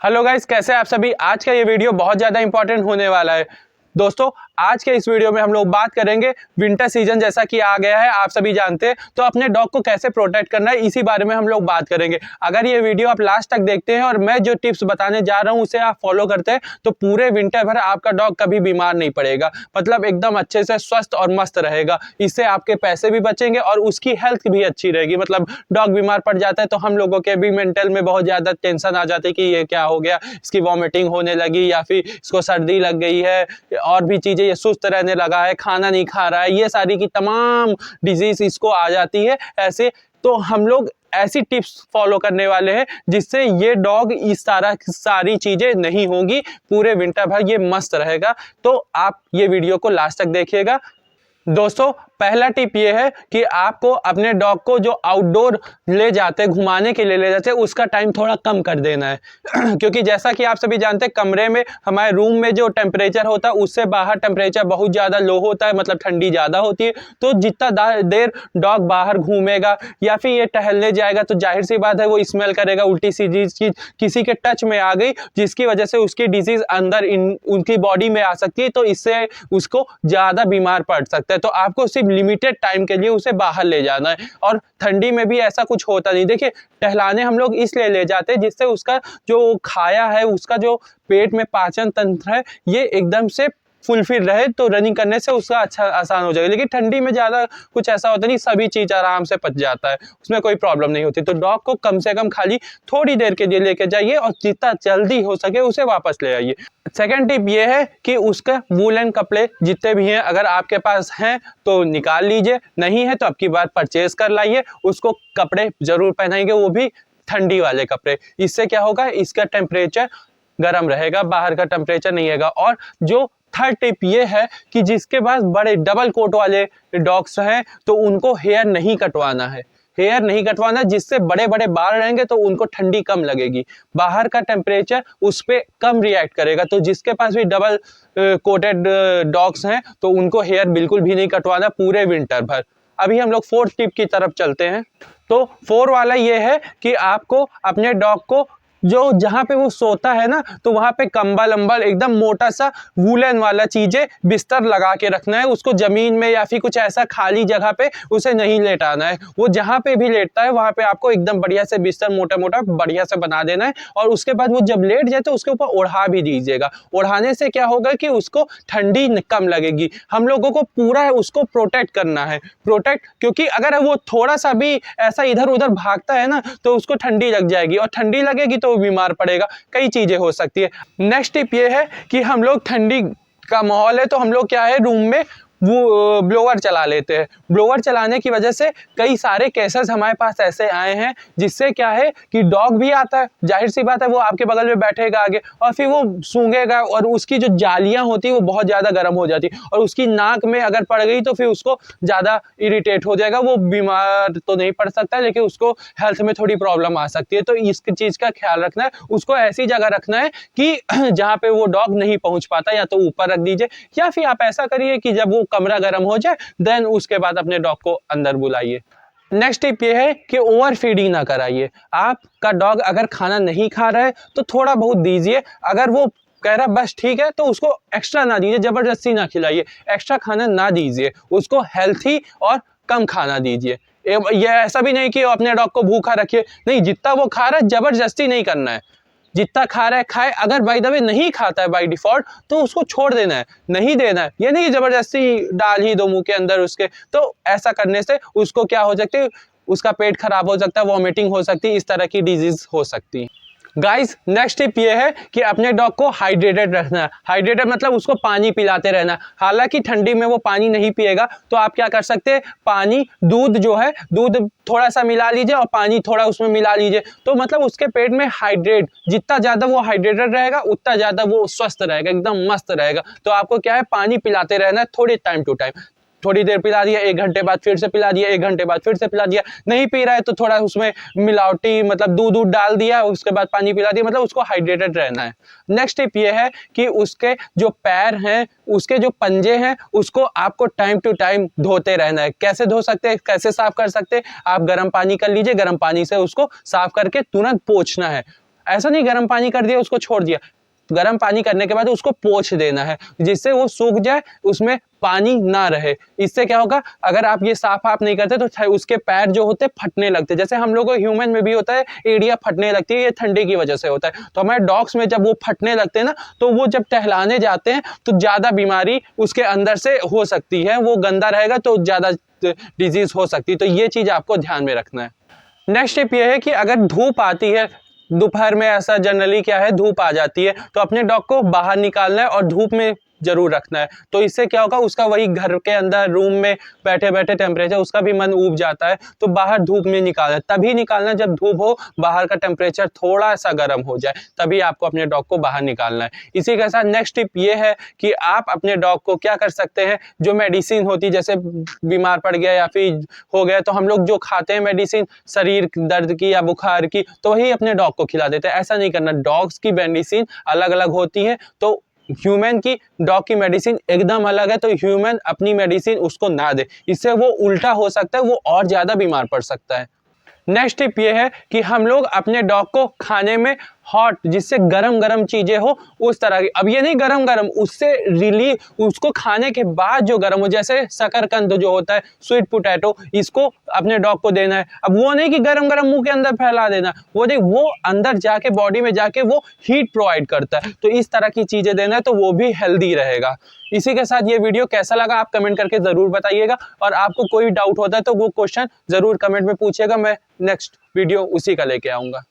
Hello guys, कैसे हैं आप सभी। आज का ये वीडियो बहुत ज़्यादा इंपॉर्टेंट होने वाला है। दोस्तों, आज के इस वीडियो में हम लोग बात करेंगे विंटर सीजन जैसा कि आ गया है, आप सभी जानते हैं, तो अपने डॉग को कैसे प्रोटेक्ट करना है इसी बारे में हम लोग बात करेंगे। अगर ये वीडियो आप लास्ट तक देखते हैं और मैं जो टिप्स बताने जा रहा हूँ उसे आप फॉलो करते हैं तो पूरे विंटर भर आपका डॉग कभी बीमार नहीं पड़ेगा, मतलब एकदम अच्छे से स्वस्थ और मस्त रहेगा। इससे आपके पैसे भी बचेंगे और उसकी हेल्थ भी अच्छी रहेगी। मतलब डॉग बीमार पड़ जाता है तो हम लोगों के भी मेंटल में बहुत ज़्यादा टेंशन आ जाती है कि ये क्या हो गया, इसकी वॉमिटिंग होने लगी या फिर इसको सर्दी लग गई है और भी चीज़ें, ये सुस्त रहने लगा है, खाना नहीं खा रहा है, ये सारी की तमाम डिजीज इसको आ जाती है ऐसे। तो हम लोग ऐसी टिप्स फॉलो करने वाले हैं जिससे ये डॉग इस तरह सारी चीज़ें नहीं होंगी, पूरे विंटर भर ये मस्त रहेगा। तो आप ये वीडियो को लास्ट तक देखिएगा। दोस्तों, पहला टिप ये है कि आपको अपने डॉग को जो आउटडोर ले जाते घुमाने के लिए ले जाते हैं उसका टाइम थोड़ा कम कर देना है क्योंकि जैसा कि आप सभी जानते हैं कमरे में हमारे रूम में जो टेम्परेचर होता है उससे बाहर टेम्परेचर बहुत ज़्यादा लो होता है, मतलब ठंडी ज़्यादा होती है। तो जितना देर डॉग बाहर घूमेगा या फिर ये टहलने जाएगा तो जाहिर सी बात है वो स्मेल करेगा, उल्टी सीधी चीज किसी के टच में आ गई जिसकी वजह से उसकी डिजीज अंदर उनकी बॉडी में आ सकती है, तो इससे उसको ज़्यादा बीमार पड़ सकता है। तो आपको सिर्फ लिमिटेड टाइम के लिए उसे बाहर ले जाना है। और ठंडी में भी ऐसा कुछ होता नहीं। देखिए, टहलाने हम लोग इसलिए ले जाते हैं जिससे उसका जो खाया है, उसका जो पेट में पाचन तंत्र है, ये एकदम से फुलफिल रहे, तो रनिंग करने से उसका अच्छा आसान हो जाएगा। लेकिन ठंडी में ज़्यादा कुछ ऐसा होता नहीं, सभी चीज़ आराम से पच जाता है, उसमें कोई प्रॉब्लम नहीं होती। तो डॉग को कम से कम खाली थोड़ी देर के लिए लेके जाइए और जितना जल्दी हो सके उसे वापस ले आइए। सेकेंड टिप ये है कि उसका वूलन कपड़े जितने भी हैं अगर आपके पास हैं तो निकाल लीजिए, नहीं है तो अब की बार परचेज कर लाइए। उसको कपड़े जरूर पहनाएंगे, वो भी ठंडी वाले कपड़े। इससे क्या होगा, इसका टेम्परेचर गर्म रहेगा, बाहर का टेम्परेचर नहीं रहेगा। और जो थर्ड टिप ये है कि जिसके पास बड़े डबल कोट वाले डॉग्स हैं तो उनको हेयर नहीं कटवाना है, हेयर नहीं कटवाना, जिससे बड़े बड़े बाल रहेंगे तो उनको ठंडी कम लगेगी, बाहर का टेम्परेचर उस पर कम रिएक्ट करेगा। तो जिसके पास भी डबल कोटेड डॉग्स हैं तो उनको हेयर बिल्कुल भी नहीं कटवाना पूरे विंटर भर। अभी हम लोग फोर्थ टिप की तरफ चलते हैं। तो फोर वाला ये है कि आपको अपने डॉग को जो जहाँ पे वो सोता है ना, तो वहाँ पे कंबल अंबल एकदम मोटा सा वूलन वाला चीजें बिस्तर लगा के रखना है। उसको जमीन में या फिर कुछ ऐसा खाली जगह पे उसे नहीं लेटाना है। वो जहाँ पे भी लेटता है वहाँ पे आपको एकदम बढ़िया से बिस्तर मोटा मोटा बढ़िया से बना देना है। और उसके बाद वो जब लेट जाए तो उसके ऊपर ओढ़ा भी दीजिएगा। ओढ़ाने से क्या होगा कि उसको ठंडी कम लगेगी। हम लोगों को पूरा उसको प्रोटेक्ट करना है, प्रोटेक्ट, क्योंकि अगर वो थोड़ा सा भी ऐसा इधर उधर भागता है ना तो उसको ठंडी लग जाएगी, और ठंडी लगेगी तो बीमार पड़ेगा, कई चीजें हो सकती है। नेक्स्ट टिप ये है कि हम लोग ठंडी का माहौल है तो हम लोग क्या है, रूम में वो ब्लोअर चला लेते हैं। ब्लोअर चलाने की वजह से कई सारे केसेस हमारे पास ऐसे आए हैं जिससे क्या है कि डॉग भी आता है, जाहिर सी बात है वो आपके बगल में बैठेगा आगे और फिर वो सूंघेगा और उसकी जो जालियां होती है वो बहुत ज़्यादा गर्म हो जाती है और उसकी नाक में अगर पड़ गई तो फिर उसको ज़्यादा इरिटेट हो जाएगा। वो बीमार तो नहीं पड़ सकता लेकिन उसको हेल्थ में थोड़ी प्रॉब्लम आ सकती है। तो इस चीज़ का ख्याल रखना है, उसको ऐसी जगह रखना है कि जहाँ पे वो डॉग नहीं पहुँच पाता, या तो ऊपर रख दीजिए या फिर आप ऐसा करिए कि जब वो कमरा गर्म हो जाए देन उसके बाद अपने डॉग को अंदर बुलाइए। नेक्स्ट टिप ये है कि ओवर फीडिंग ना कराइए। आपका डॉग अगर खाना नहीं खा रहा है तो थोड़ा बहुत दीजिए, अगर वो कह रहा बस ठीक है तो उसको एक्स्ट्रा ना दीजिए, जबरदस्ती ना खिलाइए, एक्स्ट्रा खाना ना दीजिए, उसको हेल्थी और कम खाना दीजिए। ये ऐसा भी नहीं कि अपने डॉग को भूखा रखिए, नहीं, जितना वो खा रहा है जबरदस्ती नहीं करना है, जितना खा रहा है खाए। अगर बाय द वे नहीं खाता है बाय डिफॉल्ट तो उसको छोड़ देना है, नहीं देना है, ये नहीं जबरदस्ती डाल ही दो मुंह के अंदर उसके। तो ऐसा करने से उसको क्या हो सकती है, उसका पेट खराब हो सकता है, वॉमिटिंग हो सकती है, इस तरह की डिजीज हो सकती है। गाइस, नेक्स्ट टिप ये है कि अपने डॉग को हाइड्रेटेड रखना है। हाइड्रेटेड मतलब उसको पानी पिलाते रहना है। हालांकि ठंडी में वो पानी नहीं पिएगा तो आप क्या कर सकते हैं, पानी, दूध जो है, दूध थोड़ा सा मिला लीजिए और पानी थोड़ा उसमें मिला लीजिए, तो मतलब उसके पेट में हाइड्रेट, जितना ज़्यादा वो हाइड्रेटेड रहेगा उतना ज़्यादा वो स्वस्थ रहेगा, एकदम मस्त रहेगा। तो आपको क्या है, पानी पिलाते रहना है थोड़े टाइम टू टाइम। थोड़ी देर पिला दिया, 1 घंटे बाद फिर से पिला दिया, 1 घंटे बाद फिर से पिला दिया। नहीं पी रहा है तो थोड़ा उसमें मिलावटी मतलब दूध डाल दिया, उसके बाद पानी पिला दिया, मतलब उसको हाइड्रेटेड रहना है। नेक्स्ट टिप ये है कि उसके जो पैर हैं, उसके जो पंजे हैं, उसको आपको टाइम टू टाइम धोते रहना है। कैसे धो सकते हैं, कैसे साफ कर सकते हैं, आप गर्म पानी कर लीजिए, गर्म पानी से उसको साफ करके तुरंत पोंछना है। ऐसा नहीं गर्म पानी कर दिया उसको छोड़ दिया, गर्म पानी करने के बाद उसको पोंछ देना है जिससे वो सूख जाए, उसमें पानी ना रहे। इससे क्या होगा, अगर आप ये साफ आप नहीं करते तो उसके पैर जो होते फटने लगते, जैसे हम लोगों को ह्यूमन में भी होता है, एड़ियां फटने लगती है, ये ठंडी की वजह से होता है। तो हमारे डॉग्स में जब वो फटने लगते हैं ना, तो वो जब टहलाने जाते हैं तो ज्यादा बीमारी उसके अंदर से हो सकती है, वो गंदा रहेगा तो ज्यादा डिजीज हो सकती है। तो ये चीज आपको ध्यान में रखना है। नेक्स्ट टिप ये है कि अगर धूप आती है, दोपहर में ऐसा जनरली क्या है, धूप आ जाती है, तो अपने डॉग को बाहर निकालना है और धूप में जरूर रखना है। तो इससे क्या होगा, उसका वही घर के अंदर रूम में बैठे बैठे टेम्परेचर उसका भी मन ऊब जाता है। तो बाहर धूप में निकालना, तभी निकालना जब धूप हो, बाहर का टेम्परेचर थोड़ा सा गर्म हो जाए, तभी आपको अपने डॉग को बाहर निकालना है। इसी के साथ नेक्स्ट टिप ये है कि आप अपने डॉग को क्या कर सकते हैं, जो मेडिसिन होती, जैसे बीमार पड़ गया या फिर हो गया, तो हम लोग जो खाते हैं मेडिसिन शरीर दर्द की या बुखार की, तो वही अपने डॉग को खिला देते हैं। ऐसा नहीं करना, डॉग्स की मेडिसिन अलग अलग होती है, तो ह्यूमन की डॉग की मेडिसिन एकदम अलग है। तो ह्यूमन अपनी मेडिसिन उसको ना दे, इससे वो उल्टा हो सकता है, वो और ज्यादा बीमार पड़ सकता है। नेक्स्ट टिप ये है कि हम लोग अपने डॉग को खाने में हॉट, जिससे गरम गरम चीजें हो उस तरह की, अब ये नहीं गरम गरम, उससे रिलीव, उसको खाने के बाद जो गरम हो, जैसे शकरकंद जो होता है, स्वीट पोटैटो, इसको अपने डॉग को देना है। अब वो नहीं कि गरम गरम मुंह के अंदर फैला देना, वो नहीं, वो अंदर जाके बॉडी में जाके वो हीट प्रोवाइड करता है। तो इस तरह की चीजें देना है, तो वो भी हेल्दी रहेगा। इसी के साथ ये वीडियो कैसा लगा आप कमेंट करके जरूर बताइएगा, और आपको कोई डाउट होता है तो वो क्वेश्चन जरूर कमेंट में पूछिएगा, मैं नेक्स्ट वीडियो उसी का लेके आऊंगा।